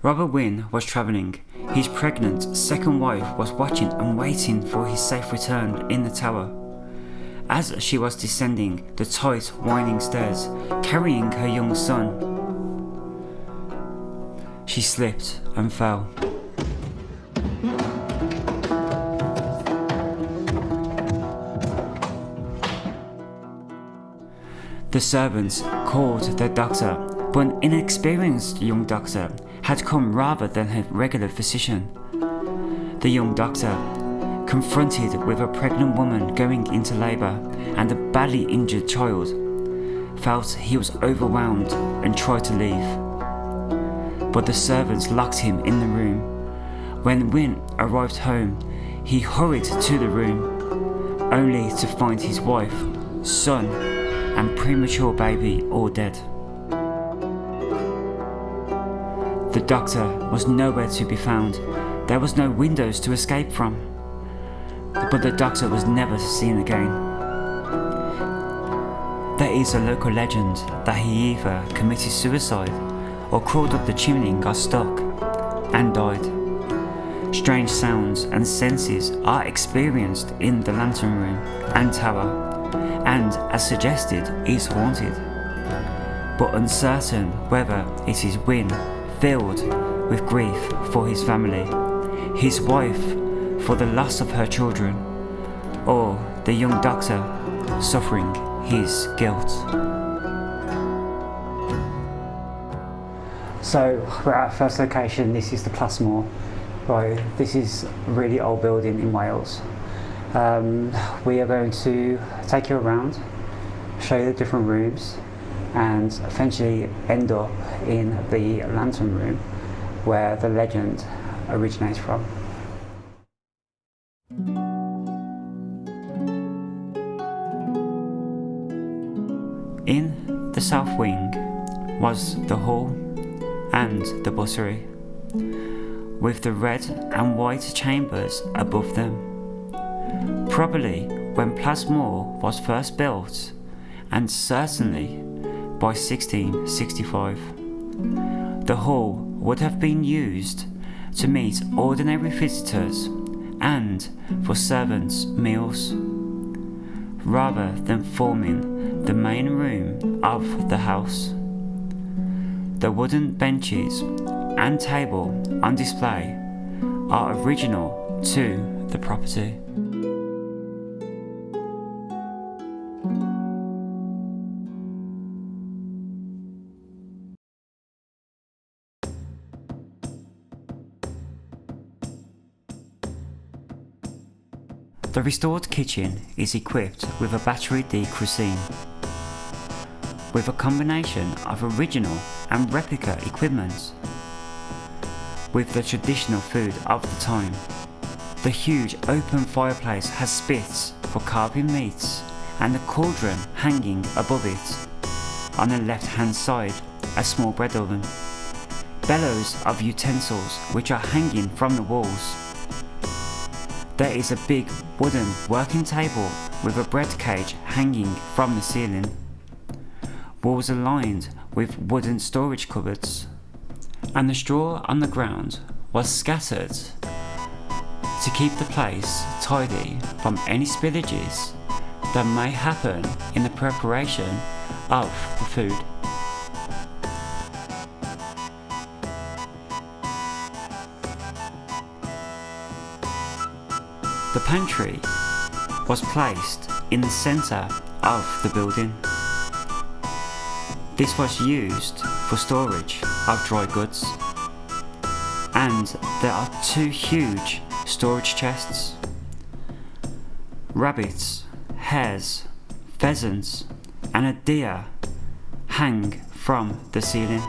Robert Wynne was travelling. His pregnant second wife was watching and waiting for his safe return in the tower. As she was descending the tight, winding stairs, carrying her young son, she slipped and fell. The servants called the doctor, but an inexperienced young doctor had come rather than her regular physician. The young doctor, confronted with a pregnant woman going into labour and a badly injured child, felt he was overwhelmed and tried to leave. But the servants locked him in the room. When Wynne arrived home, he hurried to the room, only to find his wife, son, and premature baby all dead. The doctor was nowhere to be found. There was no windows to escape from. But the doctor was never seen again. There is a local legend that he either committed suicide or crawled up the chimney and got stuck and died. Strange sounds and senses are experienced in the lantern room and tower, and as suggested, is haunted, but uncertain whether it is Wynne filled with grief for his family, his wife for the loss of her children, or the young doctor suffering his guilt. So we're at our first location. This is the Plas Mawr. Right, this is a really old building in Wales. We are going to take you around, show you the different rooms, and eventually end up in the lantern room where the legend originates from. In the south wing was the hall and the buttery, with the red and white chambers above them. Probably when Plas Mawr was first built, and certainly by 1665, the hall would have been used to meet ordinary visitors and for servants' meals, rather than forming the main room of the house. The wooden benches and table on display are original to the property. The restored kitchen is equipped with a battery de cuisine, with a combination of original and replica equipment. With the traditional food of the time, the huge open fireplace has spits for carving meats and a cauldron hanging above it. On the left hand side, a small bread oven, bellows of utensils which are hanging from the walls. There is a big wooden working table with a bread cage hanging from the ceiling. Walls are lined with wooden storage cupboards, and the straw on the ground was scattered to keep the place tidy from any spillages that may happen in the preparation of the food. The pantry was placed in the centre of the building. This was used for storage of dry goods, and there are two huge storage chests. Rabbits, hares, pheasants, and a deer hang from the ceiling.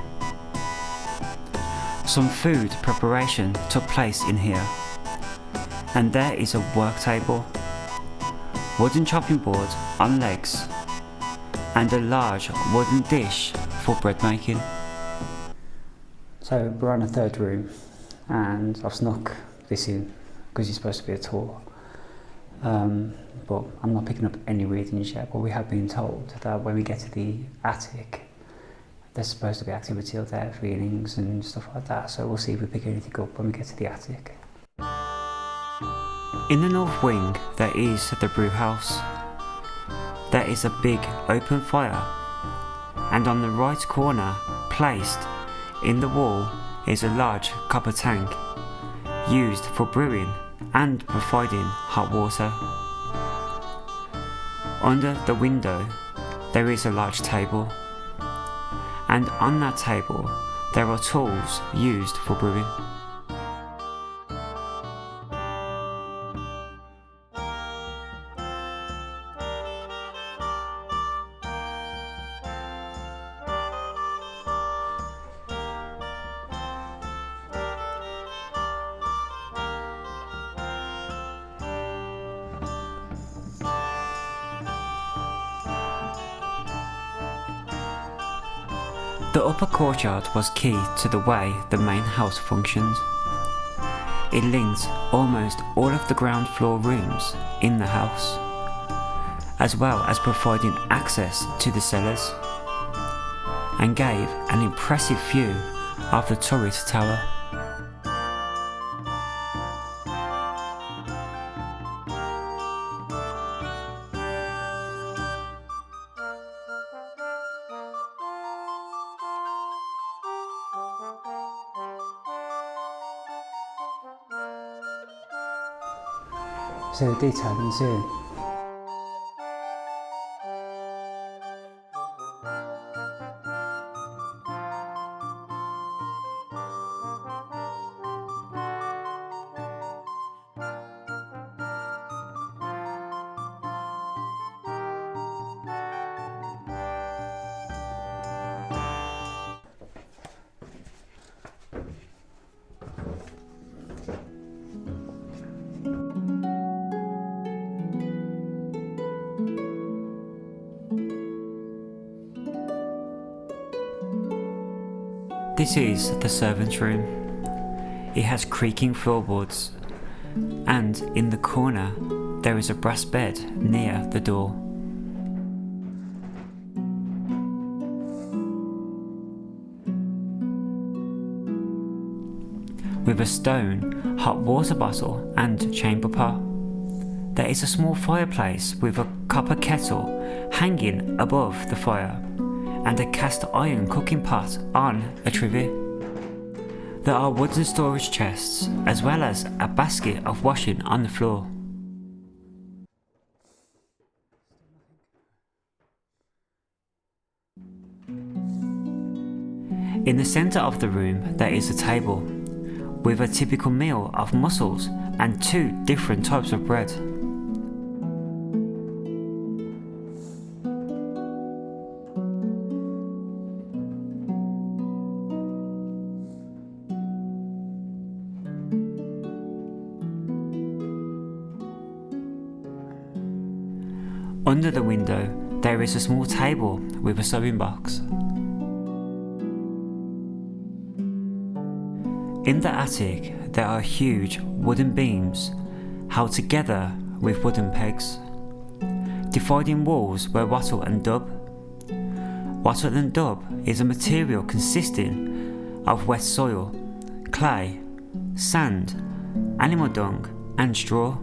Some food preparation took place in here, and there is a work table, wooden chopping board on legs, and a large wooden dish for bread making. So we're on the third room, and I've snuck this in because it's supposed to be a tour. But I'm not picking up any readings yet, but we have been told that when we get to the attic, there's supposed to be activity up there, feelings and stuff like that, so we'll see if we pick anything up when we get to the attic. In the north wing there is the brew house. There is a big open fire, and on the right corner, placed in the wall, is a large copper tank used for brewing and providing hot water. Under the window there is a large table, and on that table there are tools used for brewing. The upper courtyard was key to the way the main house functioned. It linked almost all of the ground floor rooms in the house, as well as providing access to the cellars, and gave an impressive view of the turret tower. So the detailing soon. This is the servants' room. It has creaking floorboards, and in the corner there is a brass bed near the door. With a stone hot water bottle and chamber pot. There is a small fireplace with a copper kettle hanging above the fire, and a cast iron cooking pot on a trivet. There are wooden storage chests, as well as a basket of washing on the floor. In the centre of the room there is a table, with a typical meal of mussels and 2 different types of bread. Under the window there is a small table with a sewing box. In the attic there are huge wooden beams held together with wooden pegs. Dividing walls were wattle and dub. Wattle and dub is a material consisting of wet soil, clay, sand, animal dung and straw.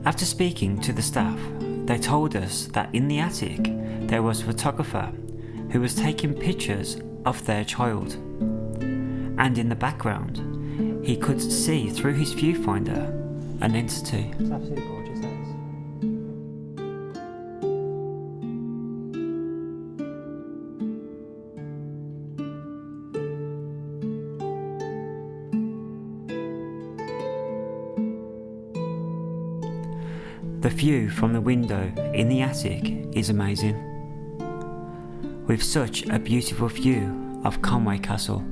After speaking to the staff, they told us that in the attic there was a photographer who was taking pictures of their child, and in the background he could see through his viewfinder an entity. It's absolutely gorgeous, that is. The view from the window in the attic is amazing, with such a beautiful view of Conwy Castle.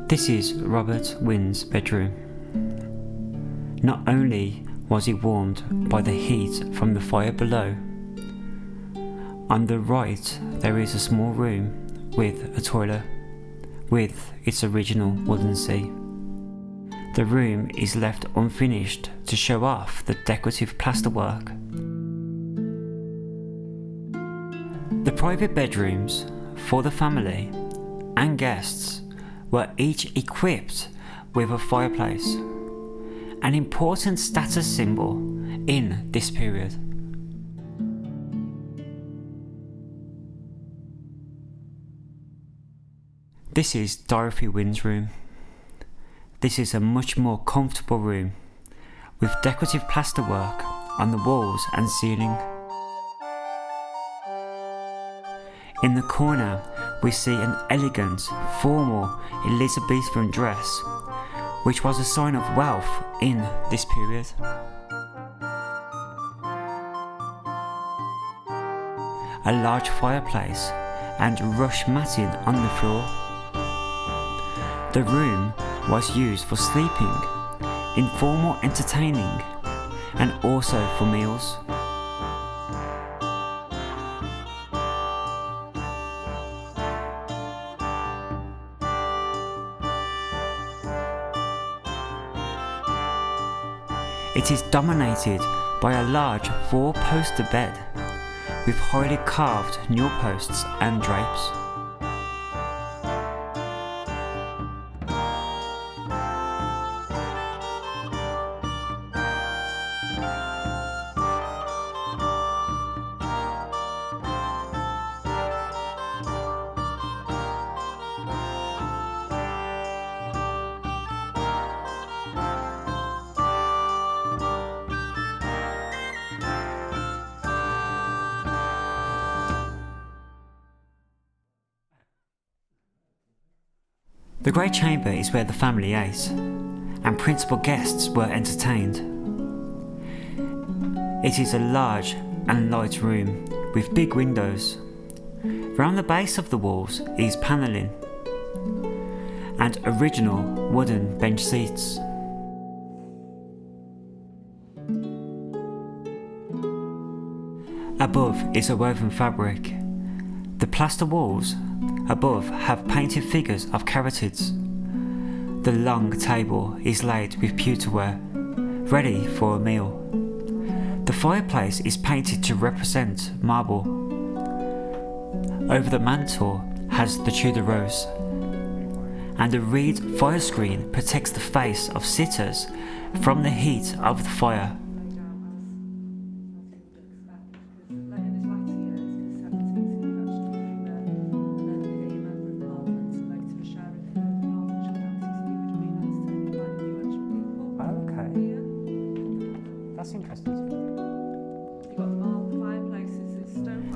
This is Robert Wynne's bedroom. Not only was he warmed by the heat from the fire below, on the right there is a small room with a toilet with its original wooden seat. The room is left unfinished to show off the decorative plasterwork. The private bedrooms for the family and guests were each equipped with a fireplace, an important status symbol in this period. This is Dorothy Wynn's room. This is a much more comfortable room with decorative plasterwork on the walls and ceiling. In the corner we see an elegant, formal Elizabethan dress, which was a sign of wealth in this period. A large fireplace and rush matting on the floor. The room was used for sleeping, informal entertaining, and also for meals. It is dominated by a large 4-poster bed with highly carved newel posts and drapes. The Great Chamber is where the family ate, and principal guests were entertained. It is a large and light room with big windows. Round the base of the walls is panelling and original wooden bench seats. Above is a woven fabric. The plaster walls above have painted figures of carotids. The long table is laid with pewterware, ready for a meal. The fireplace is painted to represent marble. Over the mantel has the Tudor rose, and a reed fire screen protects the face of sitters from the heat of the fire. That's interesting.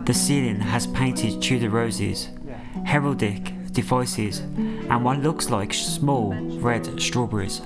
The ceiling has painted Tudor roses, heraldic devices, and what looks like small red strawberries.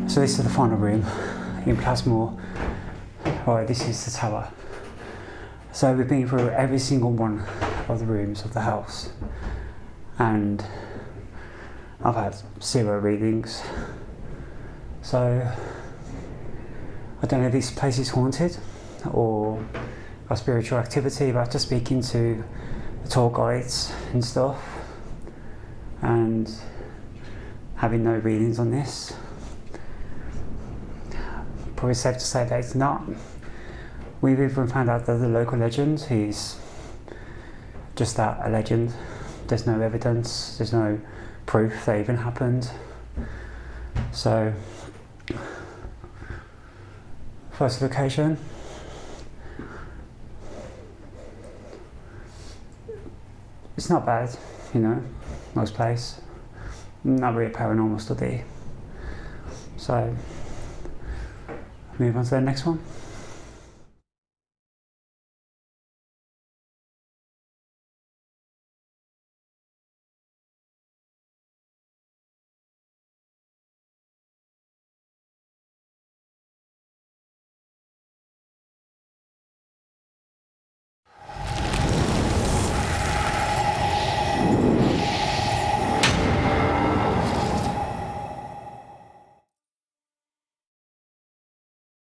So this is the final room in Plas Mawr. Right, this is the tower. So we've been through every single one of the rooms of the house, and I've had 0 readings. So I don't know if this place is haunted or got spiritual activity, but after speaking to the tour guides and stuff and having no readings on this, probably safe to say that it's not. We've even found out that the local legend is just that, a legend. There's no evidence, there's no proof that even happened. So, first location. It's not bad, you know, nice place. Not really a paranormal study. So, move on to the next one.